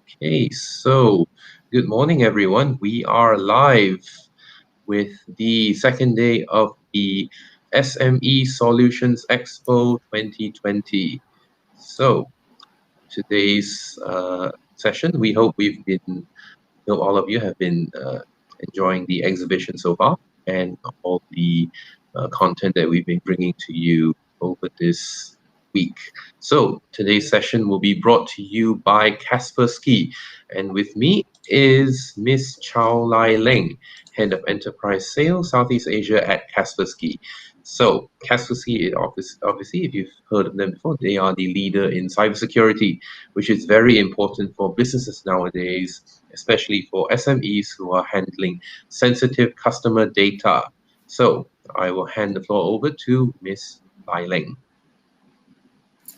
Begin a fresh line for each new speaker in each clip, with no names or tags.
Okay, so good morning, everyone. We are live with the second day of the SME Solutions Expo 2020. So today's session, we hope all of you have been enjoying the exhibition so far and all the content that we've been bringing to you over this week. So today's session will be brought to you by Kaspersky, and with me is Miss Chow Lai Leng, Head of Enterprise Sales Southeast Asia at Kaspersky. So Kaspersky, obviously, if you've heard of them before, they are the leader in cybersecurity, which is very important for businesses nowadays, especially for SMEs who are handling sensitive customer data. So I will hand the floor over to Ms. Lai Leng.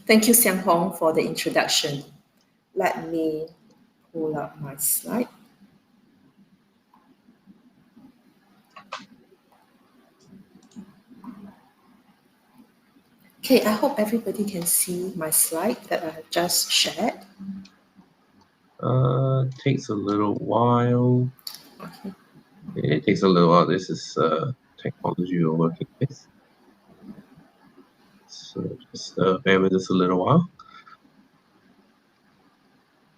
Thank you, Xiang Hong, for the introduction. Let me pull up my slide. Okay, I hope everybody can see my slide that I have just shared.
Takes a little while.
Okay.
It takes a little while. This is technology we're working with. So just bear with us a little while.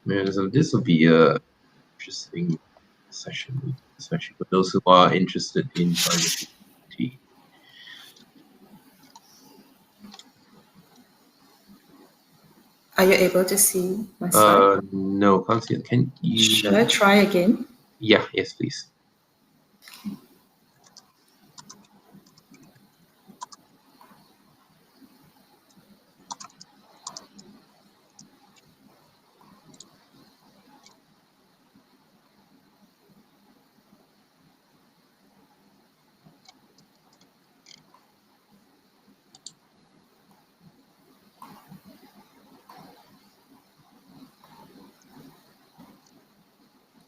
This will be a interesting session, especially for those who are interested in cybersecurity.
Are you able to see my slide?
No, can't see it. Can you?
Should I try again?
Yeah, yes, please.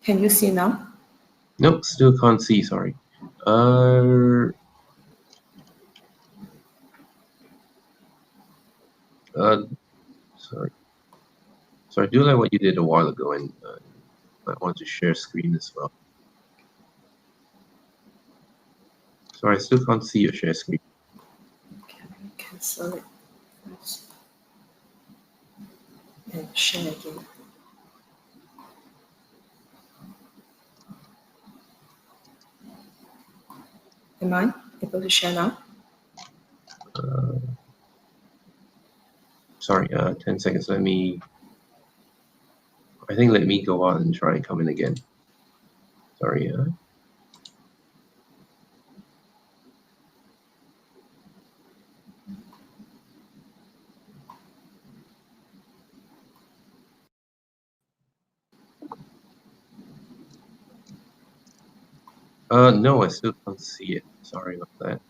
Can you see now?
Nope, still can't see, sorry. Sorry, do like what you did a while ago, and might want to share screen as well. Sorry, I still can't see your share screen.
Can I cancel it first and share again? Am I able to share now?
Sorry, 10 seconds. Let me go out and try and come in again. Sorry. No, I still can't see it. Sorry about that.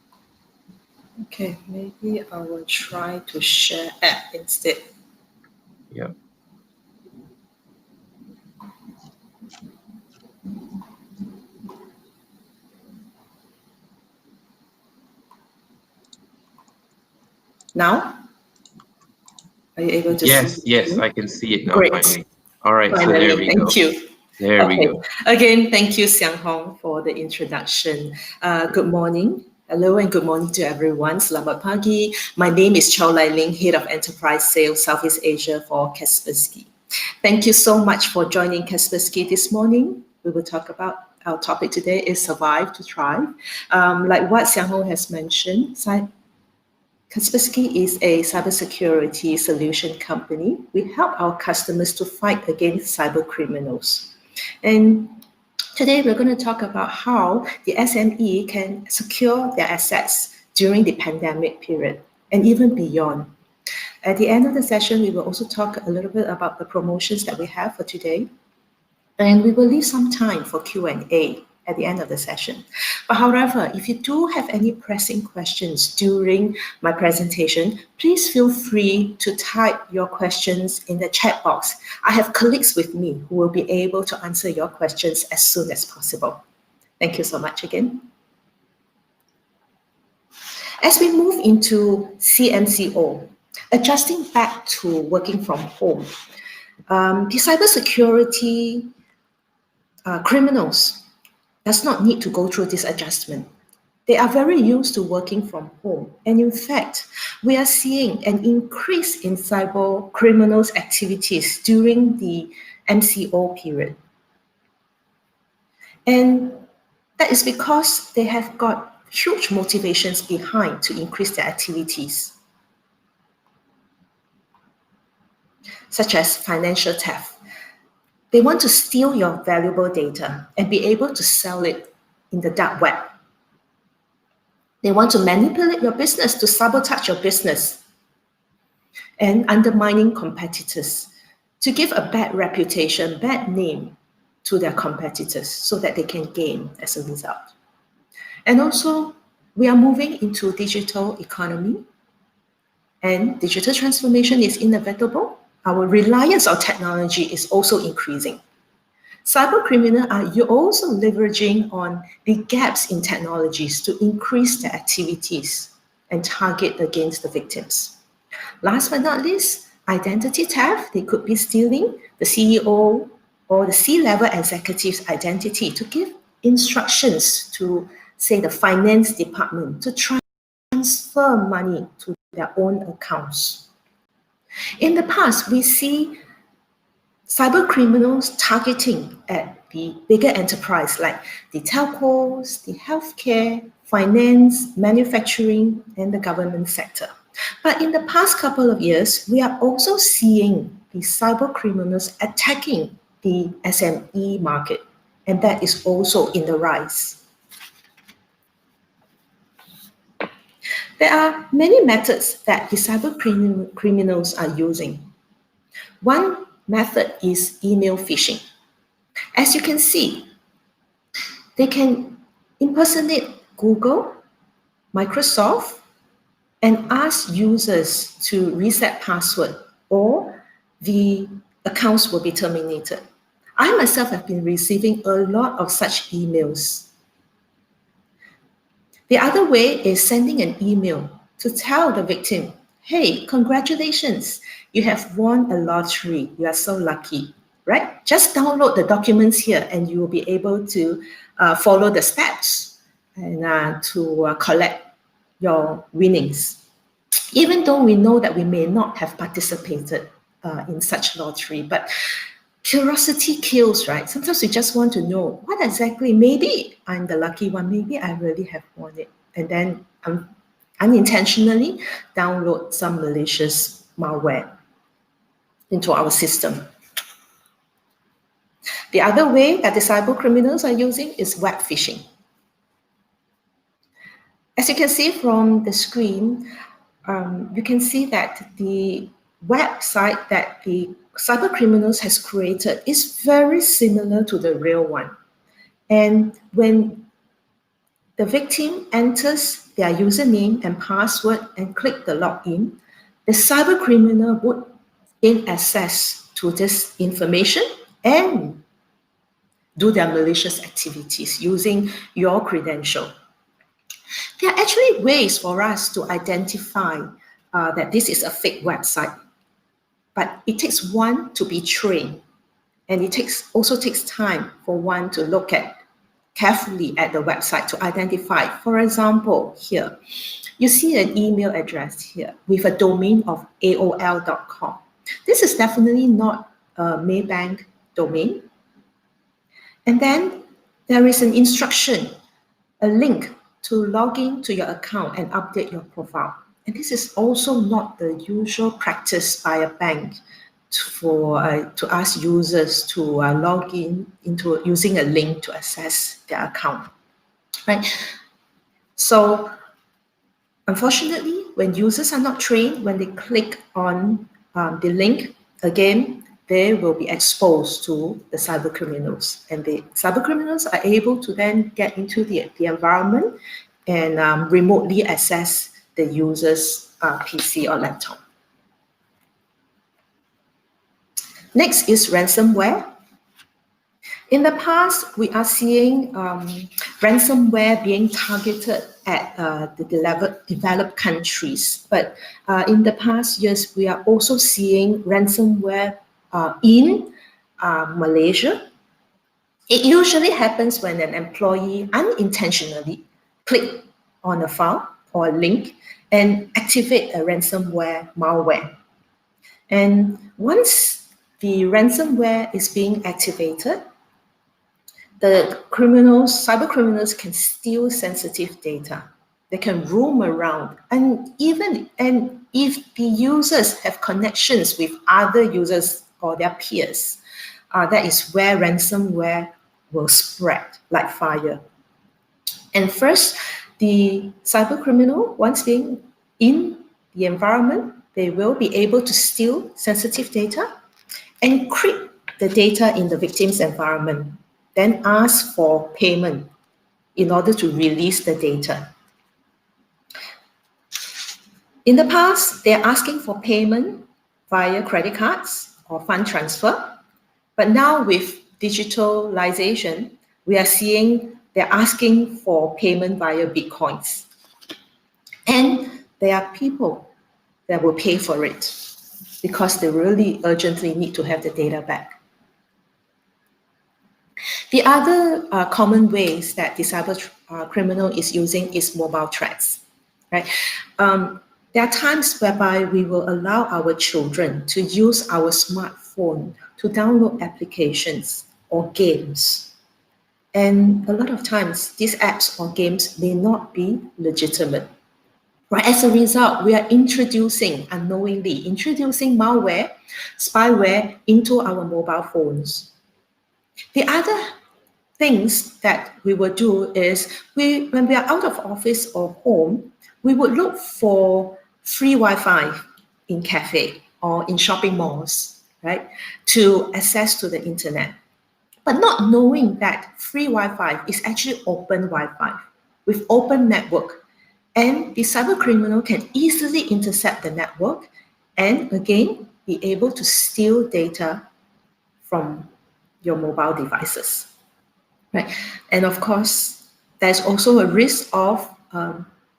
Okay, maybe I will try to share app instead.
Yeah.
Now? Are you able to see?
Yes, I can see it now.
Great.
Finally. All right,
finally,
so there we go.
Thank you.
There we go.
Again, thank you, Xiang Hong, for the introduction. Good morning. Hello and good morning to everyone. Selamat pagi. My name is Chow Lai Ling, Head of Enterprise Sales Southeast Asia for Kaspersky. Thank you so much for joining Kaspersky this morning. We will talk about our topic today is Survive to Thrive. Like what Xiang Hong has mentioned, Kaspersky is a cybersecurity solution company. We help our customers to fight against cyber criminals. And today we're going to talk about how the SME can secure their assets during the pandemic period and even beyond. At the end of the session, we will also talk a little bit about the promotions that we have for today. And we will leave some time for Q&A at the end of the session. But however, if you do have any pressing questions during my presentation, please feel free to type your questions in the chat box. I have colleagues with me who will be able to answer your questions as soon as possible. Thank you so much again. As we move into CMCO, adjusting back to working from home, The cybersecurity criminals does not need to go through this adjustment. They are very used to working from home. And in fact, we are seeing an increase in cyber criminals' activities during the MCO period. And that is because they have got huge motivations behind to increase their activities, such as financial theft. They want to steal your valuable data and be able to sell it in the dark web. They want to manipulate your business, to sabotage your business, and undermining competitors, to give a bad reputation, bad name to their competitors so that they can gain as a result. And also, we are moving into digital economy, and digital transformation is inevitable. Our reliance on technology is also increasing. Cyber criminals are also leveraging on the gaps in technologies to increase their activities and target against the victims. Last but not least, identity theft. They could be stealing the CEO or the C-level executive's identity to give instructions to, say, the finance department to transfer money to their own accounts. In the past, we see cyber criminals targeting at the bigger enterprise like the telcos, the healthcare, finance, manufacturing, and the government sector. But in the past couple of years, we are also seeing the cyber criminals attacking the SME market, and that is also in the rise. There are many methods that the cyber criminals are using. One method is email phishing. As you can see, they can impersonate Google, Microsoft, and ask users to reset password, or the accounts will be terminated. I myself have been receiving a lot of such emails. The other way is sending an email to tell the victim, hey, congratulations, you have won a lottery. You are so lucky, right? Just download the documents here and you will be able to follow the steps and to collect your winnings. Even though we know that we may not have participated in such lottery, but curiosity kills, right? Sometimes we just want to know what exactly, maybe I'm the lucky one, maybe I really have won it. And then unintentionally download some malicious malware into our system. The other way that the cyber criminals are using is web phishing. As you can see from the screen, you can see that the website that the cyber criminals has created is very similar to the real one. And when the victim enters their username and password and click the login, the cyber criminal would gain access to this information and do their malicious activities using your credential. There are actually ways for us to identify that this is a fake website, but it takes one to be trained, and it also takes time for one to look at carefully at the website to identify. For example, here, you see an email address here with a domain of AOL.com. This is definitely not a Maybank domain. And then there is an instruction, a link to log in to your account and update your profile. And this is also not the usual practice by a bank to ask users to log in into using a link to access their account, right? So unfortunately, when users are not trained, when they click on the link, again, they will be exposed to the cyber criminals. And the cyber criminals are able to then get into the environment and remotely access the user's PC or laptop. Next is ransomware. In the past, we are seeing ransomware being targeted at the developed countries. But in the past years, we are also seeing ransomware in Malaysia. It usually happens when an employee unintentionally click on a file or a link and activate a ransomware malware. And once the ransomware is being activated, the cyber criminals can steal sensitive data. They can roam around, and if the users have connections with other users or their peers, that is where ransomware will spread like fire. And first, the cyber criminal, once being in the environment, they will be able to steal sensitive data, encrypt the data in the victim's environment, then ask for payment in order to release the data. In the past, they're asking for payment via credit cards or fund transfer. But now with digitalization, we are seeing they're asking for payment via Bitcoins. And there are people that will pay for it because they really urgently need to have the data back. The other common ways that the cyber criminal is using is mobile threats, right? There are times whereby we will allow our children to use our smartphone to download applications or games. And a lot of times, these apps or games may not be legitimate. Right? As a result, we are unknowingly introducing malware, spyware into our mobile phones. The other things that we will do is when we are out of office or home, we would look for free Wi-Fi in cafe or in shopping malls, right, to access to the internet. But not knowing that free Wi-Fi is actually open Wi-Fi with open network. And the cyber criminal can easily intercept the network and again be able to steal data from your mobile devices. Right? And of course, there's also a risk of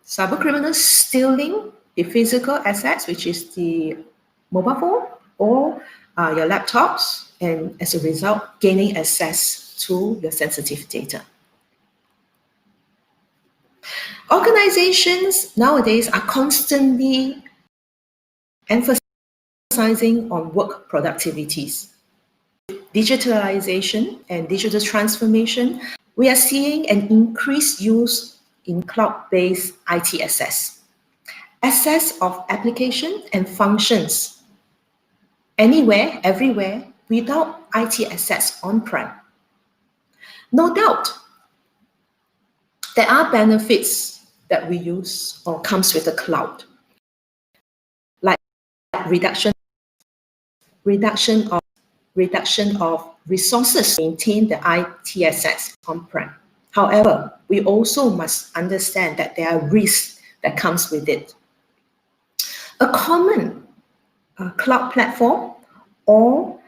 cyber criminals stealing the physical assets, which is the mobile phone or your laptops, and as a result, gaining access to your sensitive data. Organizations nowadays are constantly emphasizing on work productivities. Digitalization and digital transformation, we are seeing an increased use in cloud-based IT access of application and functions anywhere, everywhere, without IT access on-prem. No doubt, there are benefits that we use or comes with the cloud, like reduction of resources to maintain the IT assets on-prem. However, we also must understand that there are risks that comes with it. A common cloud platform or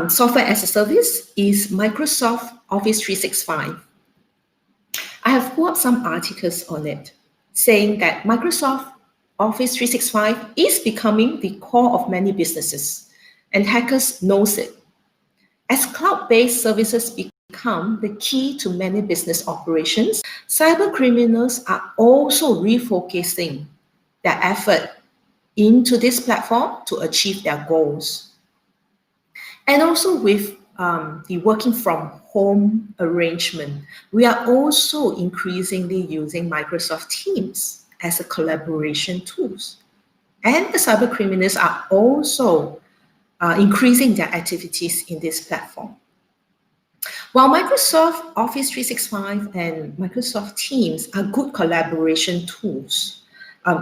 software as a service is Microsoft Office 365. I have pulled up some articles on it saying that Microsoft Office 365 is becoming the core of many businesses, and hackers knows it. As cloud-based services become the key to many business operations, cyber criminals are also refocusing their effort into this platform to achieve their goals. And also with the working from home arrangement, we are also increasingly using Microsoft Teams as a collaboration tools. And the cyber criminals are also increasing their activities in this platform. While Microsoft Office 365 and Microsoft Teams are good collaboration tools,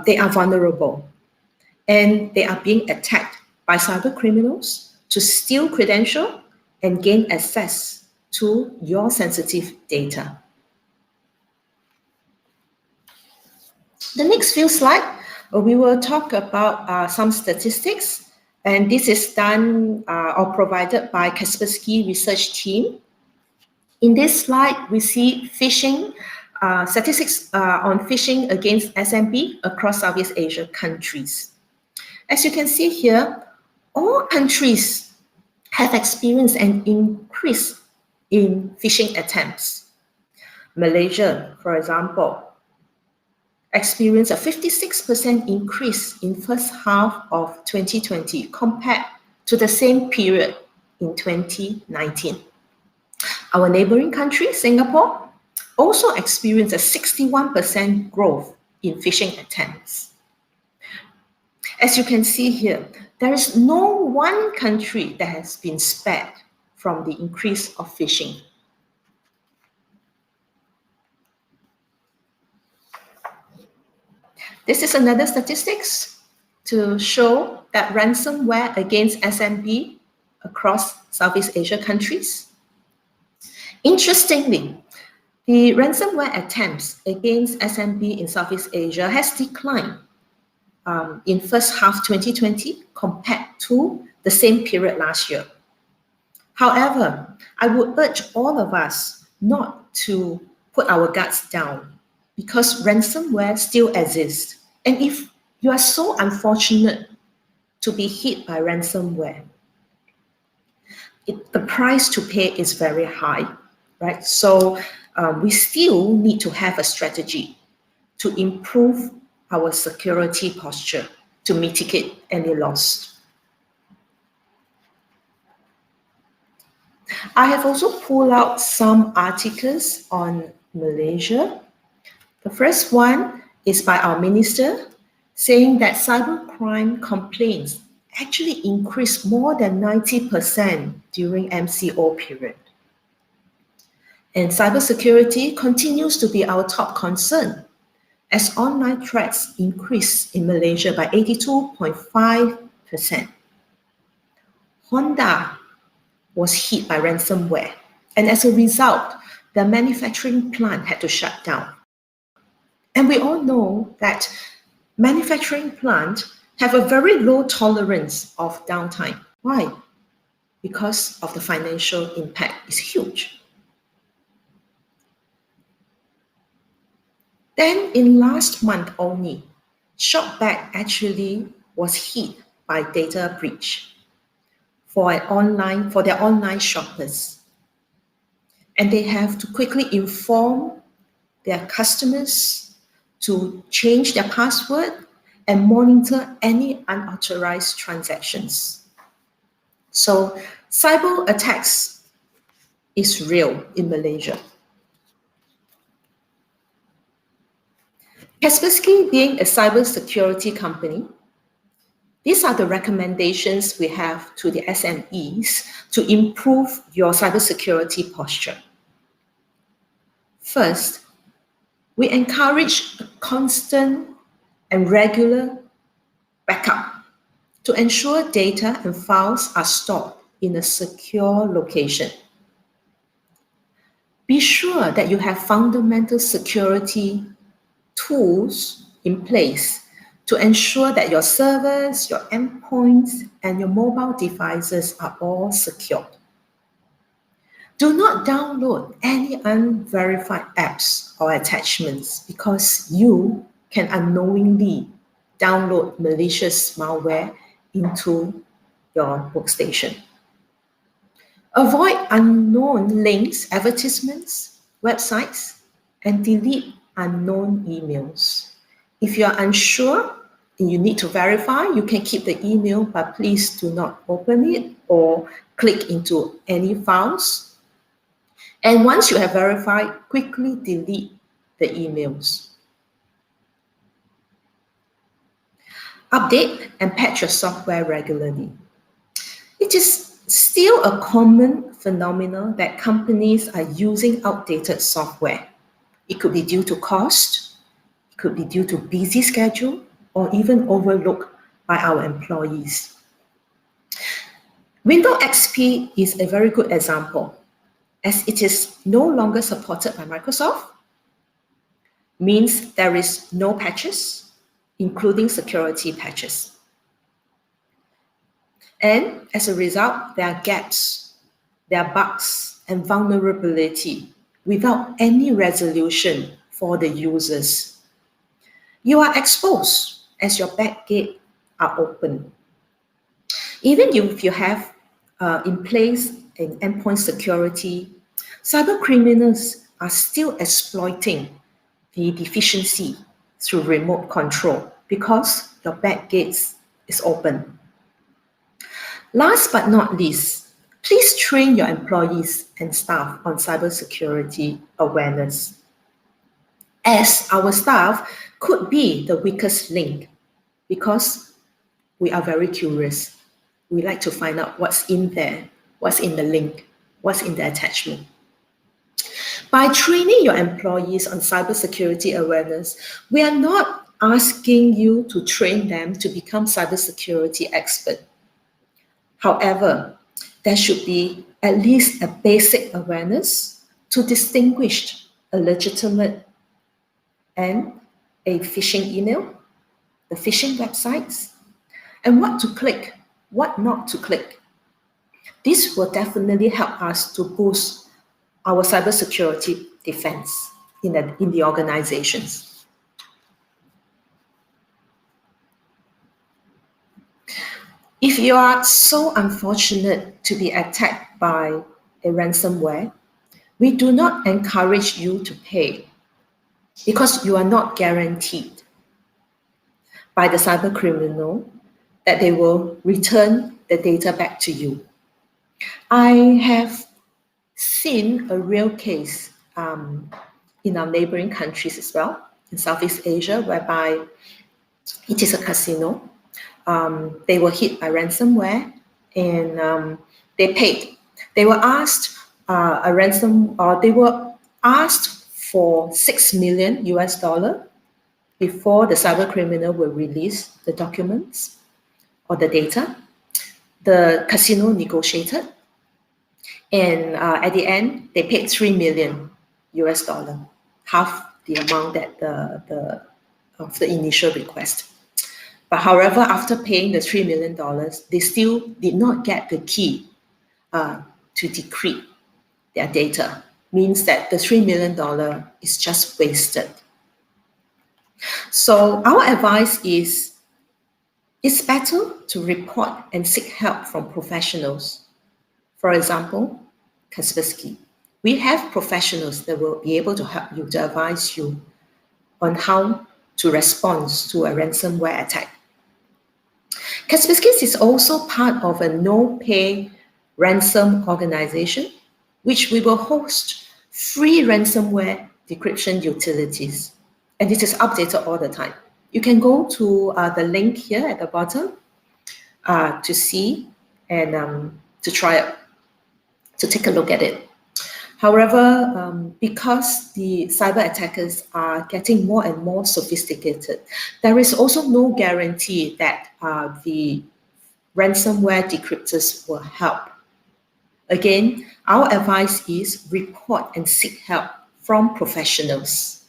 they are vulnerable and they are being attacked by cyber criminals to steal credentials and gain access to your sensitive data. The next few slides, we will talk about some statistics, and this is done or provided by Kaspersky research team. In this slide, we see phishing statistics on phishing against SME across Southeast Asia countries. As you can see here, all countries have experienced an increase in phishing attempts. Malaysia, for example, experienced a 56% increase in first half of 2020 compared to the same period in 2019. Our neighboring country, Singapore, also experienced a 61% growth in phishing attempts. As you can see here, there is no one country that has been spared from the increase of phishing. This is another statistics to show that ransomware against SME across Southeast Asia countries. Interestingly, the ransomware attempts against SME in Southeast Asia has declined in first half 2020 compared to the same period last year. However, I would urge all of us not to put our guards down because ransomware still exists. And if you are so unfortunate to be hit by ransomware, the price to pay is very high, right? So we still need to have a strategy to improve our security posture to mitigate any loss. I have also pulled out some articles on Malaysia. The first one is by our minister saying that cybercrime complaints actually increased more than 90% during MCO period. And cybersecurity continues to be our top concern as online threats increased in Malaysia by 82.5%. Honda was hit by ransomware, and as a result, the manufacturing plant had to shut down. And we all know that manufacturing plants have a very low tolerance of downtime. Why? Because of the financial impact is huge. Then in last month only, Shopback actually was hit by data breach for their online shoppers. And they have to quickly inform their customers to change their password and monitor any unauthorized transactions. So cyber attacks is real in Malaysia. Kaspersky being a cybersecurity company, these are the recommendations we have to the SMEs to improve your cybersecurity posture. First, we encourage a constant and regular backup to ensure data and files are stored in a secure location. Be sure that you have fundamental security tools in place to ensure that your servers, your endpoints, and your mobile devices are all secured. Do not download any unverified apps or attachments because you can unknowingly download malicious malware into your workstation. Avoid unknown links, advertisements, websites, and delete unknown emails. If you are unsure and you need to verify, you can keep the email, but please do not open it or click into any files. And once you have verified, quickly delete the emails. Update and patch your software regularly. It is still a common phenomenon that companies are using outdated software. It could be due to cost, it could be due to busy schedule, or even overlooked by our employees. Windows XP is a very good example, as it is no longer supported by Microsoft, means there is no patches, including security patches. And as a result, there are gaps, there are bugs and vulnerability without any resolution for the users. You are exposed as your back gate are open. Even if you have in place in endpoint security, cyber criminals are still exploiting the deficiency through remote control because your back gates is open. Last but not least, please train your employees and staff on cybersecurity awareness, as our staff could be the weakest link because we are very curious. We like to find out what's in there, what's in the link, what's in the attachment. By training your employees on cybersecurity awareness, we are not asking you to train them to become cybersecurity expert. However, there should be at least a basic awareness to distinguish a legitimate and a phishing email, the phishing websites, and what to click, what not to click. This will definitely help us to boost our cybersecurity defense in the organizations. If you are so unfortunate to be attacked by a ransomware, we do not encourage you to pay because you are not guaranteed by the cyber criminal that they will return the data back to you. I have seen a real case in our neighboring countries as well, in Southeast Asia, whereby it is a casino. They were hit by ransomware and they paid. They were asked they were asked for $6 million US before the cyber criminal will release the documents or the data. The casino negotiated, and at the end, they paid $3 million US, half the amount that of the initial request. But however, after paying the $3 million, they still did not get the key to decrypt their data. Means that the $3 million is just wasted. So our advice is, it's better to report and seek help from professionals. For example, Kaspersky. We have professionals that will be able to help you, to advise you on how to respond to a ransomware attack. Kaspersky is also part of a no-pay ransom organization, which we will host free ransomware decryption utilities. And it is updated all the time. You can go to the link here at the bottom to see and to try it, to take a look at it. However, because the cyber attackers are getting more and more sophisticated, there is also no guarantee that the ransomware decryptors will help. Again, our advice is report and seek help from professionals.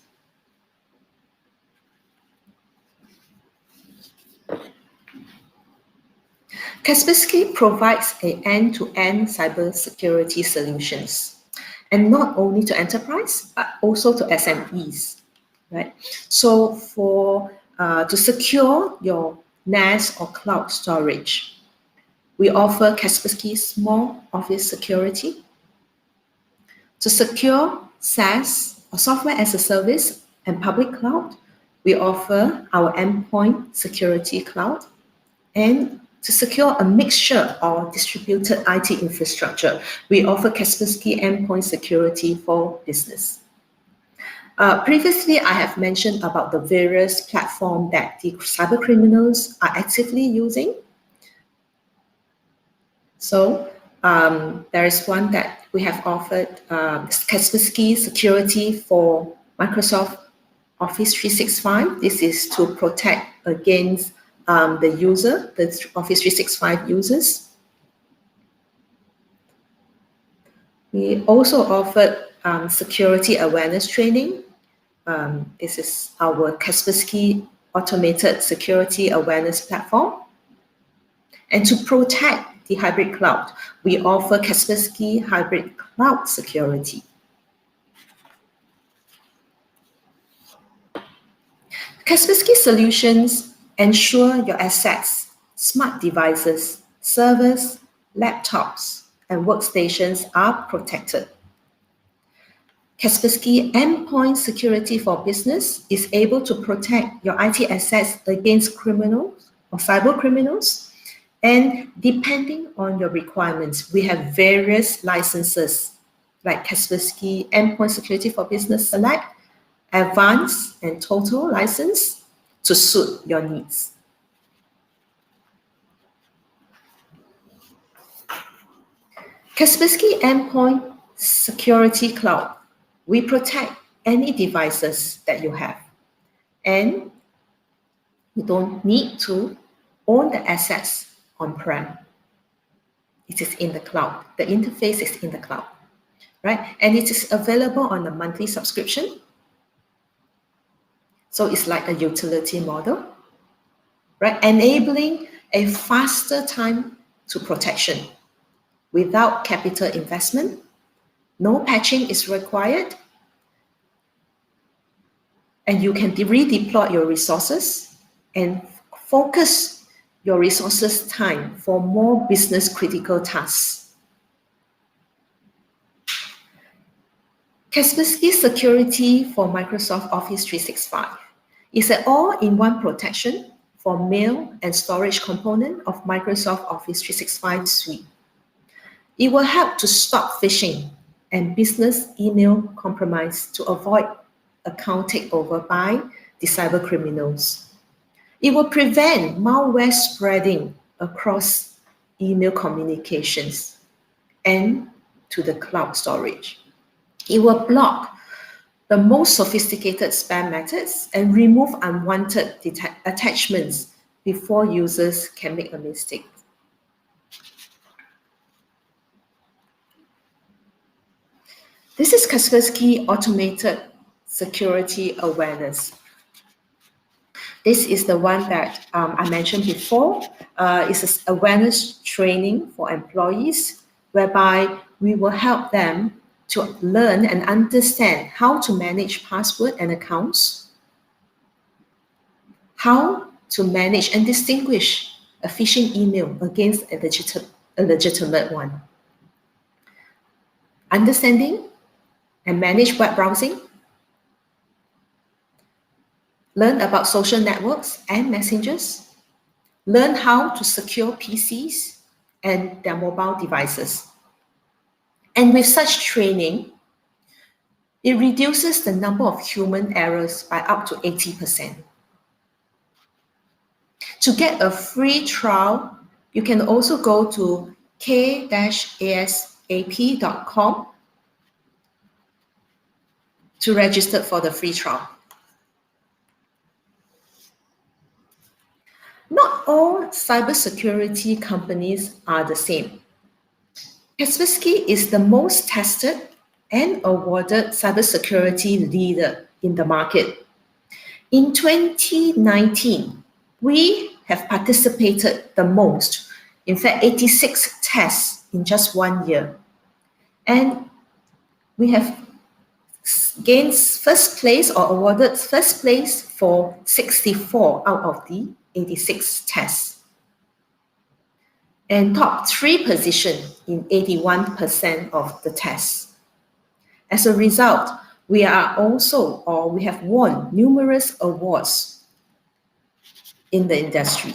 Kaspersky provides an end-to-end cybersecurity solutions, and not only to enterprise, but also to SMEs, right? So to secure your NAS or cloud storage, we offer Kaspersky Small Office Security. To secure SaaS or software as a service and public cloud, we offer our Endpoint Security Cloud. And to secure a mixture of distributed IT infrastructure, we offer Kaspersky Endpoint Security for Business. Previously, I have mentioned about the various platforms that the cyber criminals are actively using. So there is one that we have offered, Kaspersky Security for Microsoft Office 365. This is to protect against the user, the Office 365 users. We also offered security awareness training. This is our Kaspersky Automated Security Awareness Platform. And to protect the hybrid cloud, we offer Kaspersky Hybrid Cloud Security. Kaspersky solutions ensure your assets, smart devices, servers, laptops, and workstations are protected. Kaspersky Endpoint Security for Business is able to protect your IT assets against criminals or cyber criminals. And depending on your requirements, we have various licenses like Kaspersky Endpoint Security for Business Select, Advanced, and Total license to suit your needs. Kaspersky Endpoint Security Cloud. We protect any devices that you have, and you don't need to own the assets on-prem. It is in the cloud. The interface is in the cloud, right? And it is available on a monthly subscription. So it's like a utility model, right? Enabling a faster time to protection without capital investment. No patching is required. And you can redeploy your resources and focus your resources time for more business critical tasks. Kaspersky Security for Microsoft Office 365 is an all-in-one protection for mail and storage component of Microsoft Office 365 suite. It will help to stop phishing and business email compromise to avoid account takeover by the cyber criminals. It will prevent malware spreading across email communications and to the cloud storage. It will block the most sophisticated spam methods and remove unwanted attachments before users can make a mistake. This is Kaspersky Automated Security Awareness. This is the one that I mentioned before. It's an awareness training for employees whereby we will help them to learn and understand how to manage password and accounts, how to manage and distinguish a phishing email against a legitimate one, understanding and manage web browsing, learn about social networks and messengers, learn how to secure PCs and their mobile devices. And with such training, it reduces the number of human errors by up to 80%. To get a free trial, you can also go to k-asap.com to register for the free trial. Not all cybersecurity companies are the same. Kaspersky is the most tested and awarded cybersecurity leader in the market. In 2019, we have participated the most, in fact, 86 tests in just 1 year. And we have gained first place or awarded first place for 64 out of the 86 tests. And top 3 position in 81% of the tests. As a result, we have won numerous awards in the industry.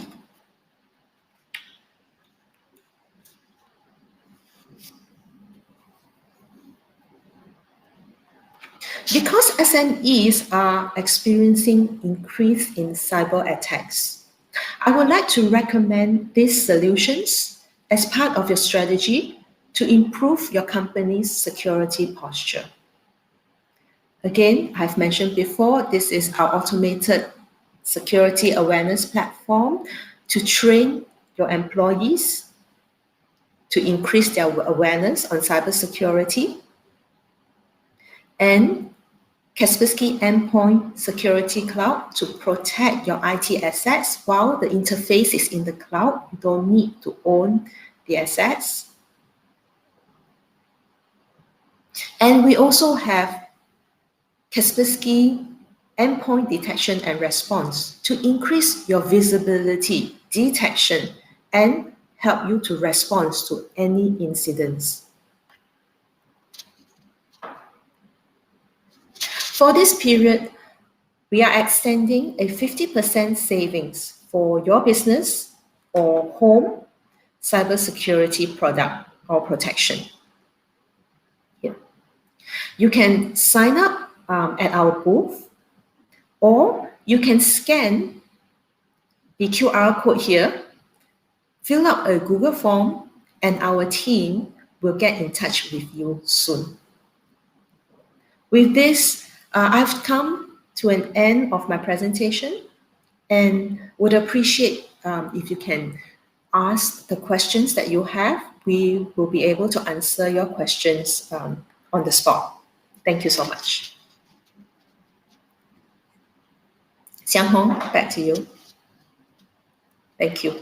Because SMEs are experiencing increase in cyber attacks, I would like to recommend these solutions as part of your strategy to improve your company's security posture. Again, I've mentioned before, this is our automated security awareness platform to train your employees to increase their awareness on cybersecurity. And Kaspersky Endpoint Security Cloud to protect your IT assets while the interface is in the cloud. You don't need to own the assets. And we also have Kaspersky Endpoint Detection and Response to increase your visibility, detection, and help you to respond to any incidents. For this period, we are extending a 50% savings for your business or home cybersecurity product or protection. Here. You can sign up at our booth, or you can scan the QR code here, fill out a Google form, and our team will get in touch with you soon. With this, I've come to an end of my presentation and would appreciate if you can ask the questions that you have. We will be able to answer your questions on the spot. Thank you so much. Xiang Hong, back to you. Thank you.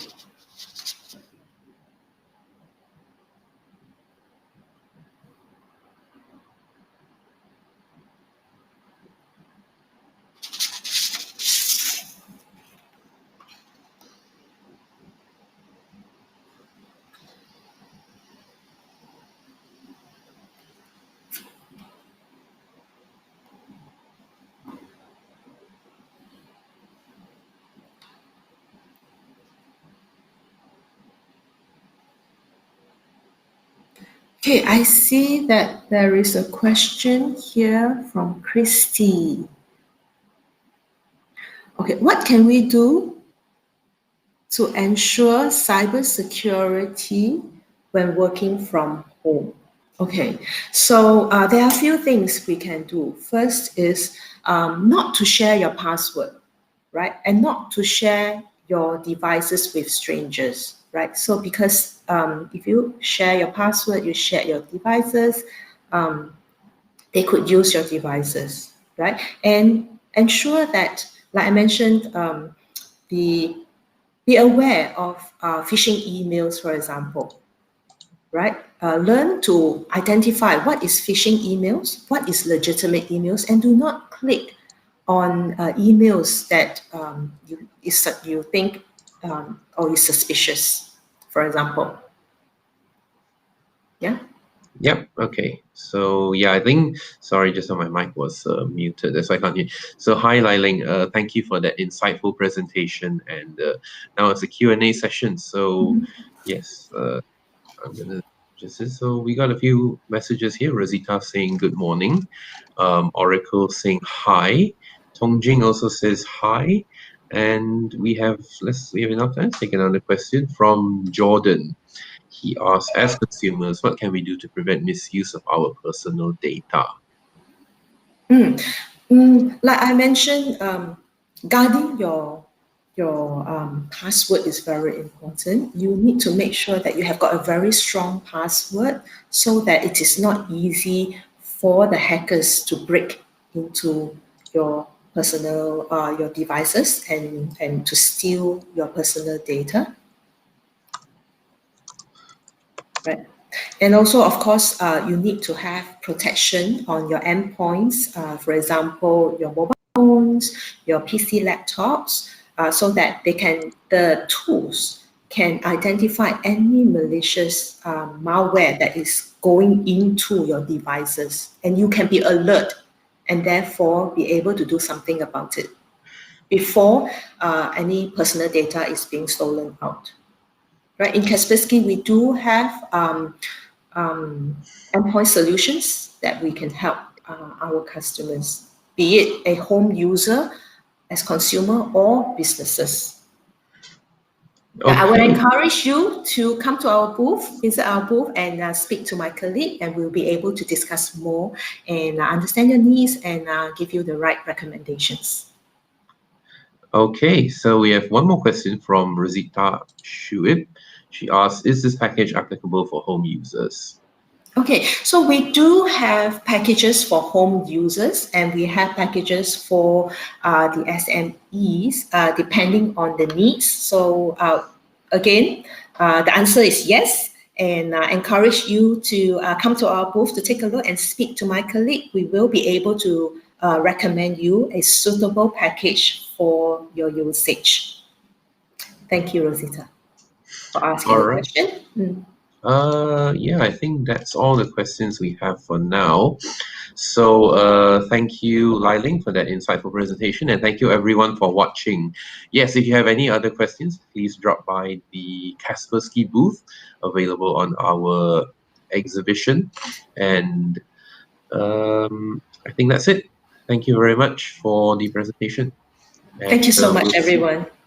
Okay, I see that there is a question here from Christy. Okay, what can we do to ensure cybersecurity when working from home? Okay, so there are a few things we can do. First is not to share your password, right? And not to share your devices with strangers, right? So because if you share your password, you share your devices, they could use your devices, right? And ensure that, like I mentioned, be aware of phishing emails, for example, right? Learn to identify what is phishing emails, what is legitimate emails, and do not click on emails that you think or is suspicious, for example. Yeah.
Yep. Okay. So yeah, I think sorry, just so my mic was muted, that's why I can't hear. So hi, Lai Ling. Thank you for that insightful presentation, and now it's a Q&A session. So yes, I'm gonna just so we got a few messages here. Rosita saying good morning. Oracle saying hi. Tongjing also says hi, and we have enough time to take another question from Jordan. He asks, as consumers, what can we do to prevent misuse of our personal data?
Like I mentioned, guarding your password is very important. You need to make sure that you have got a very strong password so that it is not easy for the hackers to break into your personal your devices and to steal your personal data. Right. And also, of course, you need to have protection on your endpoints, for example, your mobile phones, your PC laptops, so that the tools can identify any malicious malware that is going into your devices, and you can be alert and therefore be able to do something about it before any personal data is being stolen out. Right, in Kaspersky, we do have endpoint solutions that we can help our customers, be it a home user, as consumer, or businesses. Okay. I would encourage you to come to our booth, visit our booth, and speak to my colleague, and we'll be able to discuss more and understand your needs and give you the right recommendations.
Okay, so we have one more question from Rosita Shuib. She asks, is this package applicable for home users?
Okay, so we do have packages for home users, and we have packages for the SMEs, depending on the needs. So again, the answer is yes, and I encourage you to come to our booth to take a look and speak to my colleague. We will be able to recommend you a suitable package for your usage. Thank you, Rosita. for asking
All
the
right.
question.
Yeah, I think that's all the questions we have for now. So, thank you, Liling, for that insightful presentation, and thank you everyone for watching. Yes, if you have any other questions, please drop by the Kaspersky booth available on our exhibition. And I think that's it. Thank you very much for the presentation, and
Thank you so much,
we'll see.
everyone.